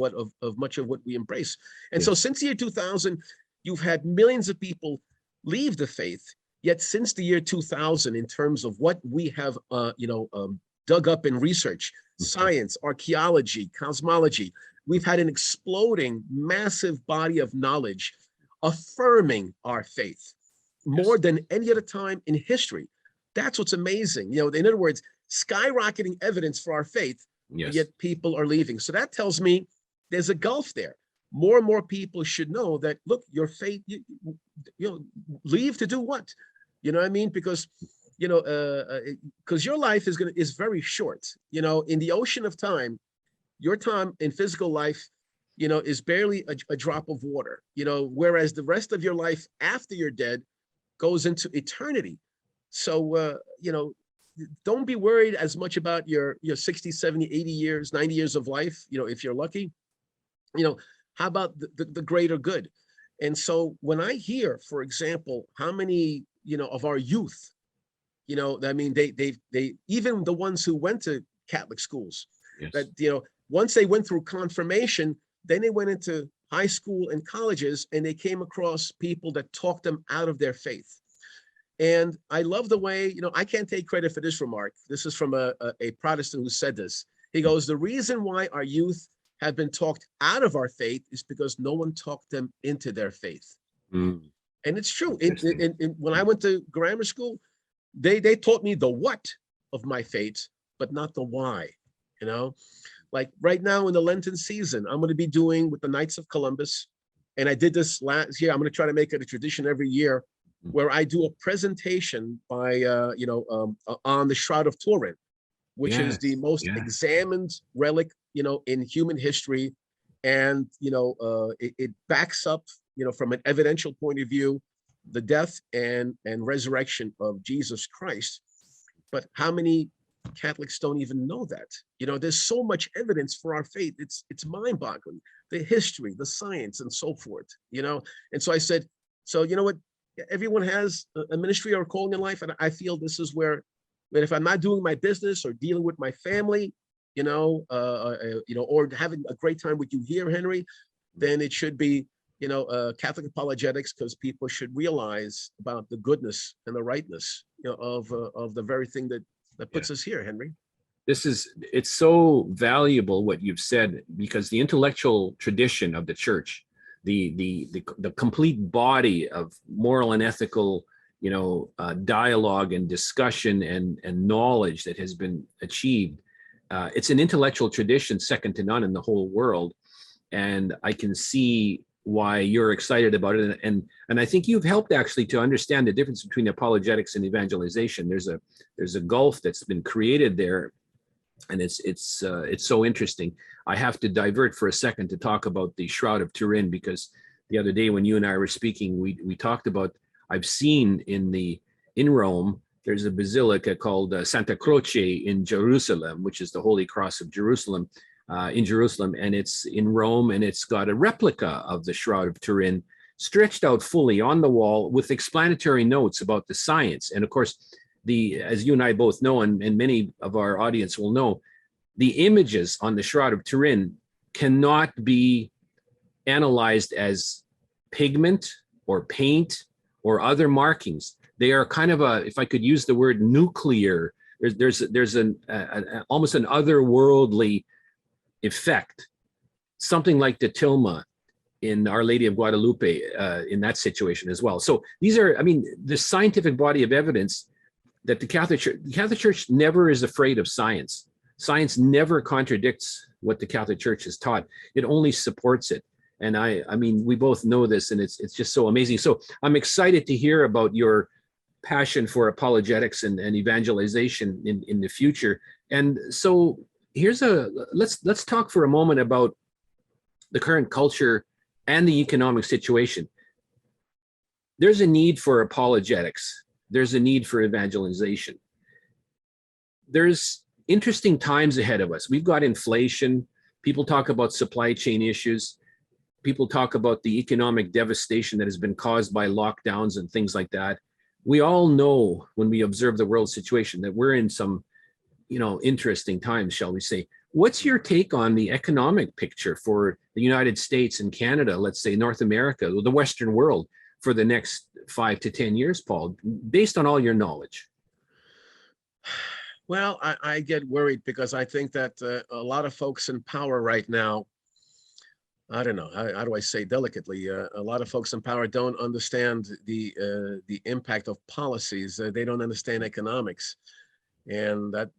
much of what we embrace. And so since the year 2000, you've had millions of people leave the faith. Yet since the year 2000, in terms of what we have, dug up in research, science, archaeology, cosmology, we've had an exploding, massive body of knowledge affirming our faith. more than any other time in history. That's what's amazing. In other words, skyrocketing evidence for our faith, Yes. yet people are leaving. So that tells me there's a gulf there. More and more people should know that, look, your faith, leave to do what? You know what I mean? Because, because your life is very short. In the ocean of time, your time in physical life, is barely a drop of water, whereas the rest of your life after you're dead goes into eternity. So, don't be worried as much about your 60, 70, 80 years, 90 years of life, if you're lucky. How about the greater good? And so when I hear, for example, how many, of our youth, I mean, they even the ones who went to Catholic schools, Yes. that, once they went through confirmation, then they went into high school and colleges, and they came across people that talked them out of their faith. And I love the way, I can't take credit for this remark. This is from a Protestant who said this. He goes, the reason why our youth have been talked out of our faith is because no one talked them into their faith. Mm. And it's true. When I went to grammar school, they taught me the what of my faith, but not the why. Like right now in the Lenten season, I'm going to be doing with the Knights of Columbus. And I did this last year. I'm going to try to make it a tradition every year where I do a presentation by, on the Shroud of Turin, which is the most examined relic, in human history. And, it backs up, from an evidential point of view, the death and resurrection of Jesus Christ. But how many Catholics don't even know that? There's so much evidence for our faith. It's mind-boggling, the history, the science, and so forth, And so I said, so you know what? Everyone has a ministry or a calling in life, and I feel this is where, if I'm not doing my business or dealing with my family, or having a great time with you here, Henry, then it should be, Catholic apologetics, because people should realize about the goodness and the rightness, of the very thing that puts us here, Henry. It's so valuable what you've said, because the intellectual tradition of the church, the complete body of moral and ethical, dialogue and discussion and knowledge that has been achieved, it's an intellectual tradition second to none in the whole world. And I can see why you're excited about it. And I think you've helped actually to understand the difference between apologetics and evangelization. There's a gulf that's been created there, and it's so interesting. I have to divert for a second to talk about the Shroud of Turin, because the other day when you and I were speaking, we talked about, I've seen in Rome, there's a basilica called Santa Croce in Jerusalem, which is the Holy Cross of Jerusalem, in Jerusalem, and it's in Rome, and it's got a replica of the Shroud of Turin stretched out fully on the wall with explanatory notes about the science. And of course, as you and I both know, and many of our audience will know, the images on the Shroud of Turin cannot be analyzed as pigment or paint or other markings. They are kind of if I could use the word nuclear, there's an almost an otherworldly effect, something like the tilma in Our Lady of Guadalupe, in that situation as well. So these are, the scientific body of evidence that the Catholic Church never is afraid of science. Science never contradicts what the Catholic Church has taught. It only supports it. And we both know this, and it's just so amazing. So I'm excited to hear about your passion for apologetics and evangelization in the future. And so let's talk for a moment about the current culture and the economic situation. There's a need for apologetics. There's a need for evangelization. There's interesting times ahead of us. We've got inflation. People talk about supply chain issues. People talk about the economic devastation that has been caused by lockdowns and things like that. We all know, when we observe the world situation, that we're in some, interesting times, shall we say. What's your take on the economic picture for the United States and Canada, let's say North America, the Western world, for the next 5 to 10 years, Paul, based on all your knowledge? Well, I get worried, because I think that a lot of folks in power right now I don't know, how do I say delicately? A lot of folks in power don't understand the impact of policies. They don't understand economics, and that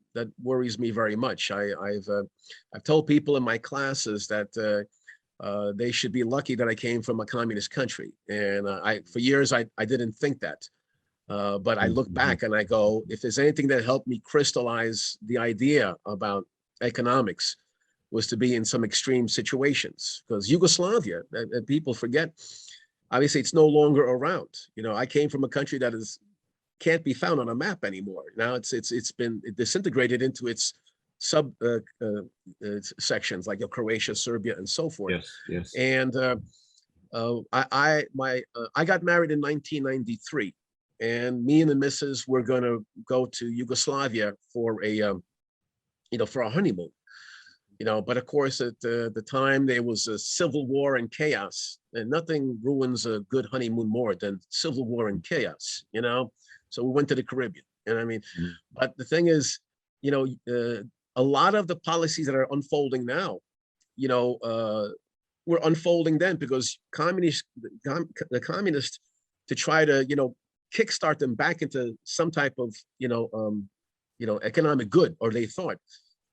worries me very much. I've told people in my classes that they should be lucky that I came from a communist country, and I for years I didn't think that. But I look Mhm. back and I go, if there's anything that helped me crystallize the idea about economics, was to be in some extreme situations. Because Yugoslavia, people forget, obviously it's no longer around. You know, I came from a country that is can't be found on a map anymore. Now it's been disintegrated into its sub sections like Croatia, Serbia, and so forth. Yes, yes. And I got married in 1993, and me and the missus were going to go to Yugoslavia for for a honeymoon. But of course, at the time there was a civil war and chaos, and nothing ruins a good honeymoon more than civil war and chaos. So we went to the Caribbean, and I mean, Mhm. but the thing is, a lot of the policies that are unfolding now, you know, uh, were unfolding then because the communists, to try to kickstart them back into some type of economic good, or they thought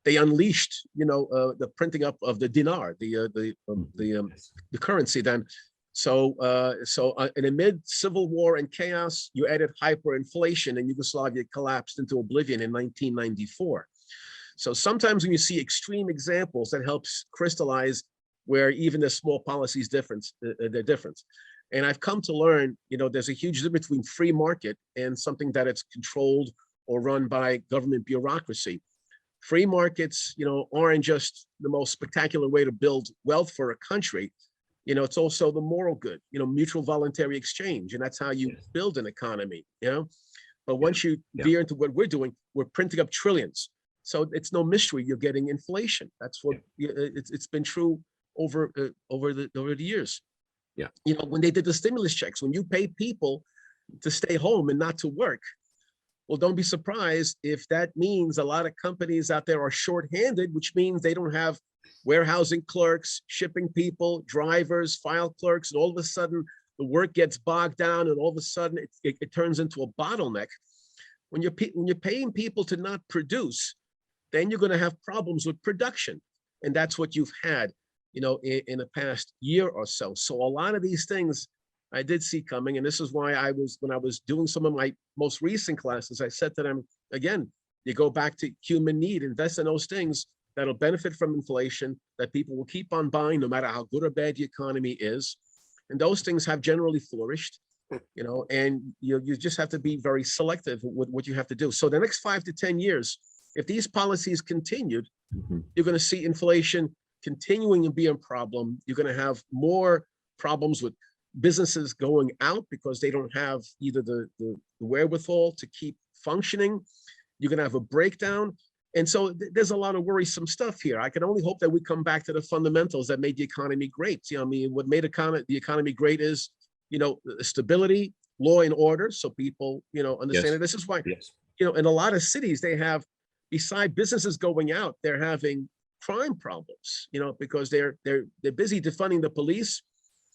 they unleashed the printing up of the dinar, Yes. the currency then. So in amid civil war and chaos, you added hyperinflation, and Yugoslavia collapsed into oblivion in 1994. So sometimes when you see extreme examples, that helps crystallize where even the small policies difference, the difference. And I've come to learn, there's a huge difference between free market and something that it's controlled or run by government bureaucracy. Free markets, aren't just the most spectacular way to build wealth for a country. It's also the moral good, mutual voluntary exchange, and that's how you Yes. build an economy. But Yeah. once you Yeah. veer into what we're doing, we're printing up trillions. So it's no mystery you're getting inflation. That's what it's been true over the years. Yeah. When they did the stimulus checks, when you pay people to stay home and not to work, well, don't be surprised if that means a lot of companies out there are shorthanded, which means they don't have warehousing clerks, shipping people, drivers, file clerks, and all of a sudden the work gets bogged down, and all of a sudden it turns into a bottleneck. When you're paying people to not produce, then you're going to have problems with production, and that's what you've had, in the past year or so. So a lot of these things I did see coming, and this is why when I was doing some of my most recent classes, I said to them again, you go back to human need, invest in those things that'll benefit from inflation, that people will keep on buying no matter how good or bad the economy is, and those things have generally flourished. And you just have to be very selective with what you have to do. So the next 5 to 10 years, if these policies continued, Mhm. you're going to see inflation continuing to be a problem. You're going to have more problems with businesses going out because they don't have either the wherewithal to keep functioning. You're going to have a breakdown. And so there's a lot of worrisome stuff here. I can only hope that we come back to the fundamentals that made the economy great. I mean, what made the economy great is, stability, law and order. So people, understand Yes. it. This is why, Yes. in a lot of cities, they have, beside businesses going out, they're having crime problems, because they're busy defunding the police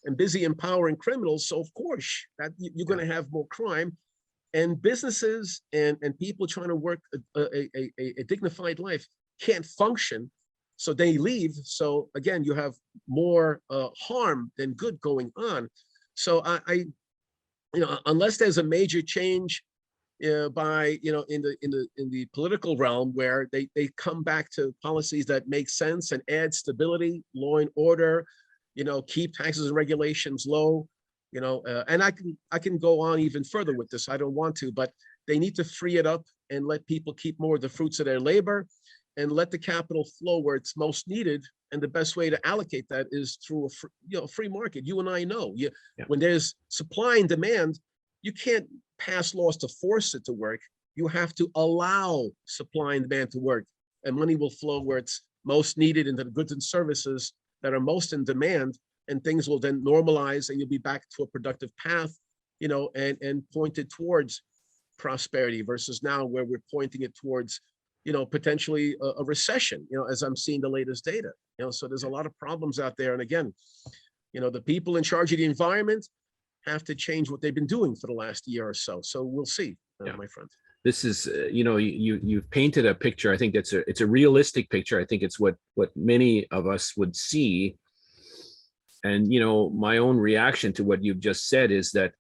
and busy empowering criminals. So of course that you're Yeah. going to have more crime, and businesses and people trying to work a dignified life can't function. So they leave. So again, you have more harm than good going on. So unless there's a major change by in the political realm, where they come back to policies that make sense and add stability, law and order, keep taxes and regulations low, and I can go on even further with this. I don't want to, but they need to free it up and let people keep more of the fruits of their labor, and let the capital flow where it's most needed. And the best way to allocate that is through a free market. You and I know, Yeah. when there's supply and demand, you can't pass laws to force it to work. You have to allow supply and demand to work, and money will flow where it's most needed into the goods and services that are most in demand, and things will then normalize, and you'll be back to a productive path, and pointed towards prosperity, versus now where we're pointing it towards potentially a recession, as I'm seeing the latest data. So there's a lot of problems out there. And again, the people in charge of the environment have to change what they've been doing for the last year or so. So we'll see, my friend. This is, you've painted a picture. I think it's a realistic picture. I think it's what many of us would see. And, my own reaction to what you've just said is that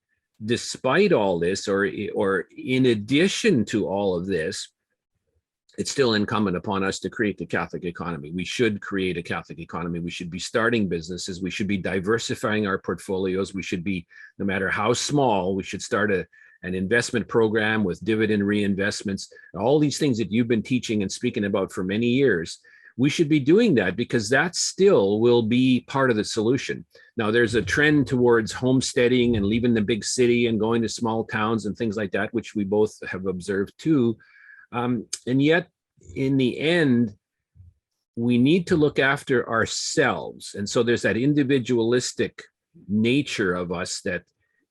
despite all this, or in addition to all of this, it's still incumbent upon us to create the Catholic economy. We should create a Catholic economy. We should be starting businesses. We should be diversifying our portfolios. We should be, no matter how small, we should start an investment program with dividend reinvestments. All these things that you've been teaching and speaking about for many years, we should be doing that, because that still will be part of the solution. Now, there's a trend towards homesteading and leaving the big city and going to small towns and things like that, which we both have observed too. And yet, in the end, we need to look after ourselves. And so there's that individualistic nature of us that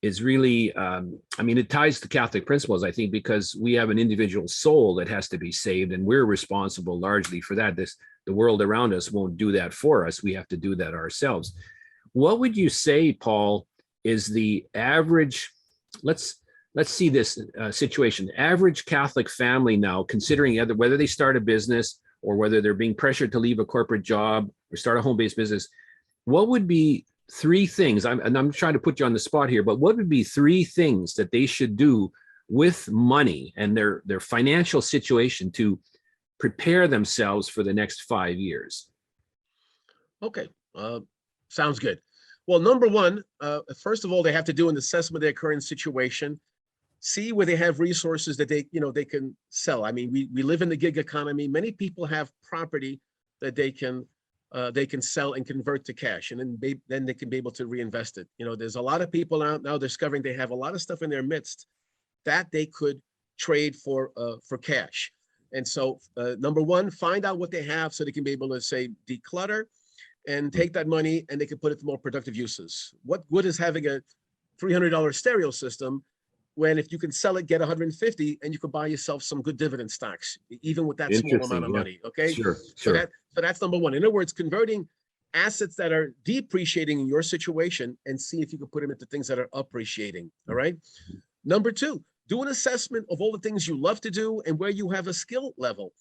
is really, it ties to Catholic principles, I think, because we have an individual soul that has to be saved, and we're responsible largely for that. The world around us won't do that for us. We have to do that ourselves. What would you say, Paul, is the average, let's see this situation, average Catholic family now, considering whether they start a business or whether they're being pressured to leave a corporate job or start a home-based business, what would be three things, I'm trying to put you on the spot here, but what would be three things that they should do with money and their financial situation to prepare themselves for the next 5 years? Okay, sounds good. Well, number one, first of all, they have to do an assessment of their current situation, see where they have resources that they can sell. I mean, we live in the gig economy. Many people have property that they can sell and convert to cash, and then they can be able to reinvest it. There's a lot of people out now discovering they have a lot of stuff in their midst that they could trade for cash. And so, number one, find out what they have so they can be able to, say, declutter and take that money and they can put it to more productive uses. What good is having a $300 stereo system when if you can sell it, get 150, and you can buy yourself some good dividend stocks, even with that small amount of money, okay? Sure. So that's number one. In other words, converting assets that are depreciating in your situation and see if you can put them into things that are appreciating, all right? Number two, do an assessment of all the things you love to do and where you have a skill level.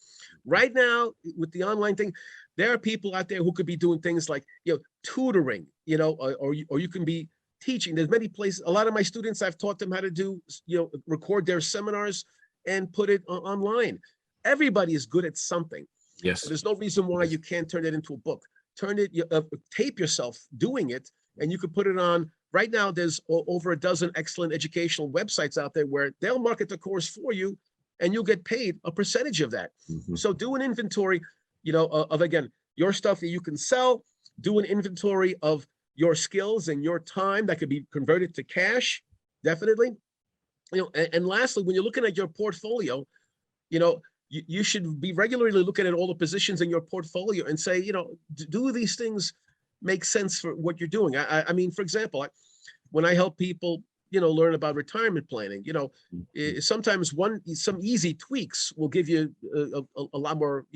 Right now, with the online thing, there are people out there who could be doing things like, tutoring, or you can be teaching. There's many places. A lot of my students, I've taught them how to do, record their seminars and put it online. Everybody is good at something. Yes. So there's no reason why you can't turn it into a book. Tape yourself doing it, and you could put it on. Right now, there's over a dozen excellent educational websites out there where they'll market the course for you, and you'll get paid a percentage of that. Mm-hmm. So do an inventory, of, again, your stuff that you can sell. Do an inventory of your skills and your time that could be converted to cash, definitely. And lastly, when you're looking at your portfolio, you should be regularly looking at all the positions in your portfolio and say, do these things make sense for what you're doing? I mean, for example, when I help people, learn about retirement planning, sometimes some easy tweaks will give you a lot more,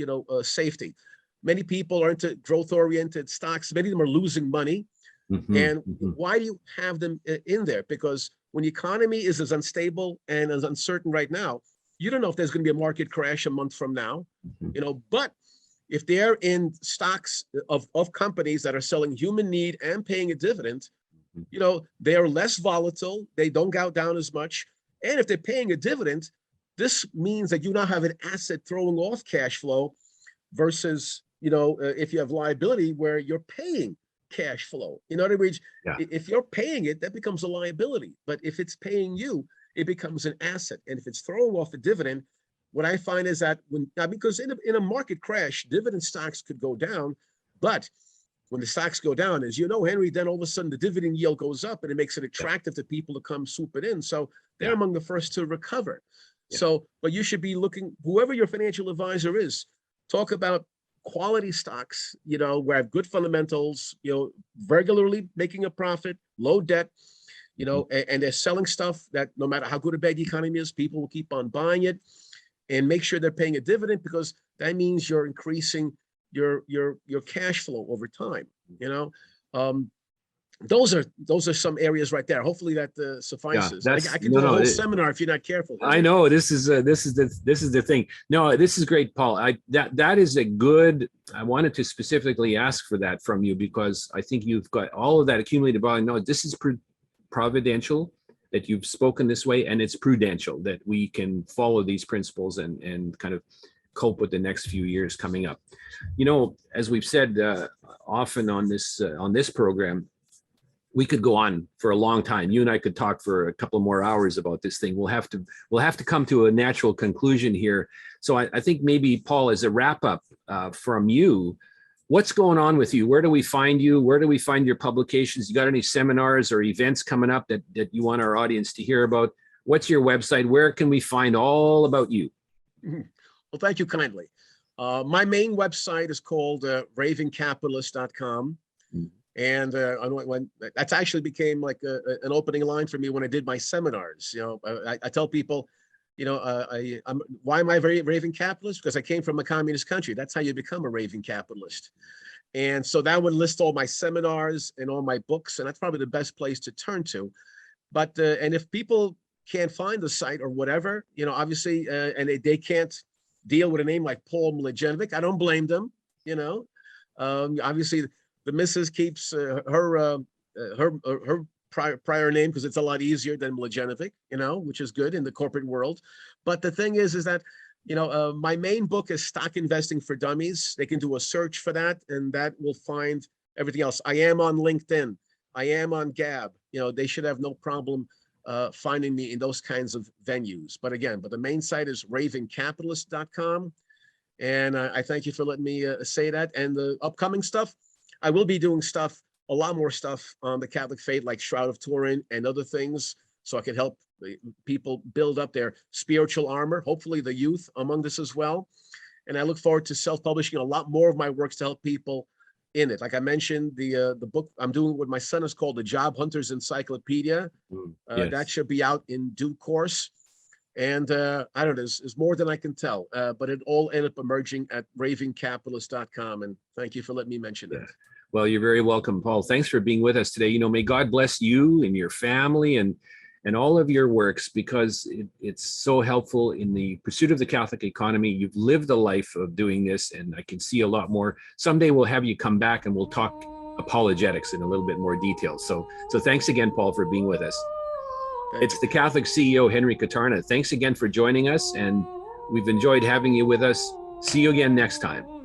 safety. Many people are into growth-oriented stocks. Many of them are losing money. Mm-hmm. And why do you have them in there? Because when the economy is as unstable and as uncertain right now, you don't know if there's going to be a market crash a month from now, but if they're in stocks of companies that are selling human need and paying a dividend, they are less volatile. They don't go down as much. And if they're paying a dividend, this means that you now have an asset throwing off cash flow versus, if you have liability where you're paying cash flow. In other words, if you're paying it, that becomes a liability. But if it's paying you, it becomes an asset. And if it's throwing off a dividend, what I find is that because in a market crash, dividend stocks could go down, but when the stocks go down, as you know, Henry, then all of a sudden the dividend yield goes up and it makes it attractive to people to come swoop it in. So they're among the first to recover. Yeah. So, but you should be looking, whoever your financial advisor is, talk about quality stocks, where I have good fundamentals, regularly making a profit, low debt, and they're selling stuff that no matter how good or bad the economy is, people will keep on buying it. and make sure they're paying a dividend, because that means you're increasing your cash flow over time. You know, those are some areas right there. Hopefully that Yeah, suffices. that's I can do a whole seminar if you're not careful. I know this is the thing. No, this is great, Paul. That is a good. I wanted to specifically ask for that from you, because I think you've got all of that accumulated value. No, this is providential that you've spoken this way, and it's prudential that we can follow these principles and kind of cope with the next few years coming up. You know, as we've said often on this program, we could go on for a long time. You and I could talk for a couple more hours about this thing. We'll have to come to a natural conclusion here. So I think maybe, Paul, as a wrap up from you, what's going on with you? Where do we find you? Where do we find your publications? You got any seminars or events coming up that you want our audience to hear about? What's your website? Where can we find all about you? Well, thank you kindly. My main website is called ravingcapitalist.com. And when that's actually became like an opening line for me when I did my seminars. You know, I tell people, you know, why am I a raving capitalist? Because I came from a communist country. That's how you become a raving capitalist. And so that would list all my seminars and all my books, and that's probably the best place to turn to. But and if people can't find the site or whatever, you know, obviously, and they can't deal with a name like Paul Mladjenovic, I don't blame them. You know, obviously. The missus keeps her prior name because it's a lot easier than Mladjenovic, you know, which is good in the corporate world. But the thing is that, you know, my main book is Stock Investing for Dummies. They can do a search for that, and that will find everything else. I am on LinkedIn. I am on Gab. You know, they should have no problem finding me in those kinds of venues. But again, the main site is ravingcapitalist.com. And I thank you for letting me say that. And the upcoming stuff, I will be doing a lot more stuff on the Catholic faith, like Shroud of Turin and other things, so I can help people build up their spiritual armor, hopefully the youth among this as well. And I look forward to self-publishing a lot more of my works to help people in it. Like I mentioned, the book I'm doing with my son is called The Job Hunter's Encyclopedia. Yes. That should be out in due course. And I don't know, there's more than I can tell, but it all ended up emerging at ravingcapitalist.com. And thank you for letting me mention that. Well, you're very welcome, Paul. Thanks for being with us today. You know, may God bless you and your family and all of your works, because it's so helpful in the pursuit of the Catholic economy. You've lived a life of doing this, and I can see a lot more. Someday we'll have you come back and we'll talk apologetics in a little bit more detail. So thanks again, Paul, for being with us. It's the Catholic CEO, Henry Katarna. Thanks again for joining us, and we've enjoyed having you with us. See you again next time.